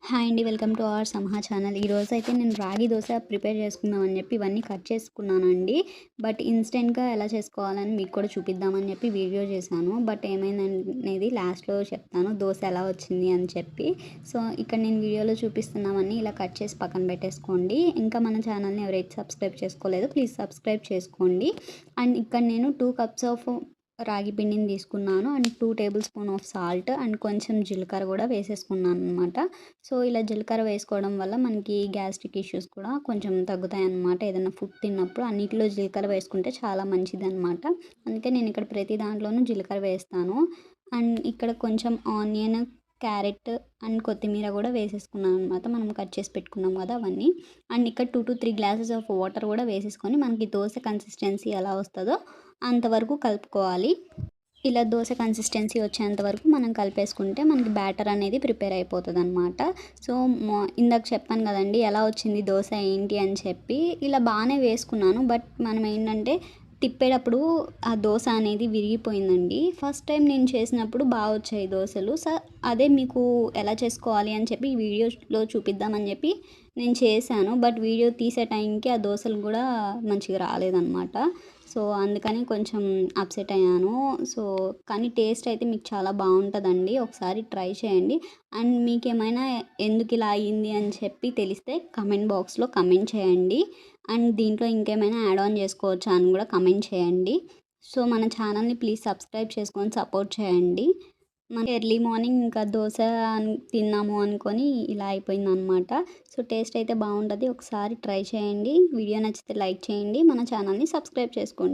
Hi అండి. Welcome to our సంహా channel. ఈరోజైతే నేను రాగి దోశ ప్రిపేర్ చేసుకుందామని చెప్పి ఇవన్నీ కట్ చేసుకున్నానండి. బట్ ఇన్స్టెంట్‌గా ఎలా చేసుకోవాలని మీకు కూడా చూపిద్దామని చెప్పి వీడియో చేశాను. బట్ ఏమైందనేది లాస్ట్‌లో చెప్తాను. దోశ ఎలా వచ్చింది అని చెప్పి. సో, ఇక్కడ నేను వీడియోలో చూపిస్తున్నవన్నీ ఇలా కట్ చేసి పక్కన పెట్టేసుకోండి. ఇంకా మన ఛానల్‌ని ఎవరైతే సబ్స్క్రైబ్ చేసుకోలేదో ప్లీజ్ సబ్స్క్రైబ్ చేసుకోండి. అండ్ ఇక్కడ నేను 2 కప్స్ ఆఫ్ రాగి పిండిని తీసుకున్నాను. And 2 table spoon of salt and కొంచెం జీలకర్ర కూడా వేసేసుకున్నాను అనమాట. సో, ఇలా జీలకర్ర వేసుకోవడం వల్ల మనకి గ్యాస్ట్రిక్ ఇష్యూస్ కూడా కొంచెం తగ్గుతాయన్నమాట. ఏదైనా ఫుడ్ తిన్నప్పుడు అన్నిటిలో జీలకర్ర వేసుకుంటే చాలా మంచిదన్నమాట. అందుకే నేను ఇక్కడ ప్రతి దాంట్లోనూ జీలకర్ర వేస్తాను. అండ్ ఇక్కడ కొంచెం ఆనియన్, క్యారెట్ అండ్ కొత్తిమీర కూడా వేసేసుకున్నాను అనమాట. మనం కట్ చేసి పెట్టుకున్నాం కదా అవన్నీ. అండ్ ఇక్కడ 2-3 గ్లాసెస్ ఆఫ్ వాటర్ కూడా వేసేసుకొని మనకి దోశ కన్సిస్టెన్సీ ఎలా వస్తుందో అంతవరకు కలుపుకోవాలి. ఇలా దోశ కన్సిస్టెన్సీ వచ్చేంత వరకు మనం కలిపేసుకుంటే మనకి బ్యాటర్ అనేది ప్రిపేర్ అయిపోతుందన్నమాట. సో, ఇందాక చెప్పాను కదండీ ఎలా వచ్చింది దోశ ఏంటి అని చెప్పి. ఇలా బాగానే వేసుకున్నాను. బట్ మనం ఏంటంటే తిప్పేటప్పుడు ఆ దోశ అనేది విరిగిపోయిందండి. ఫస్ట్ టైం నేను చేసినప్పుడు బాగా వచ్చాయి దోశలు. అదే మీకు ఎలా చేసుకోవాలి అని చెప్పి ఈ వీడియోలో చూపిద్దామని చెప్పి నేను చేశాను. బట్ వీడియో తీసే టైంకి ఆ దోశలు కూడా మంచిగా రాలేదన్నమాట. సో, అందుకని కొంచెం అప్సెట్ అయ్యాను. సో, కానీ టేస్ట్ అయితే మీకు చాలా బాగుంటుందండి. ఒకసారి ట్రై చేయండి. అండ్ మీకేమైనా ఎందుకు ఇలా అయ్యింది అని చెప్పి తెలిస్తే కమెంట్ బాక్స్లో కమెంట్ చేయండి. అండ్ దీంట్లో ఇంకేమైనా యాడ్ ఆన్ చేసుకోవచ్చా అని కూడా కమెంట్ చేయండి. సో, మన ఛానల్ని ప్లీజ్ సబ్స్క్రైబ్ చేసుకొని సపోర్ట్ చేయండి. మన ఎర్లీ మార్నింగ్ ఇంకా దోశ తిన్నాము అనుకొని ఇలా అయిపోయిందనమాట. సో, టేస్ట్ అయితే బాగుంటుంది. ఒకసారి ట్రై చేయండి. వీడియో నచ్చితే లైక్ చేయండి. మన ఛానల్ని సబ్స్క్రైబ్ చేసుకోండి.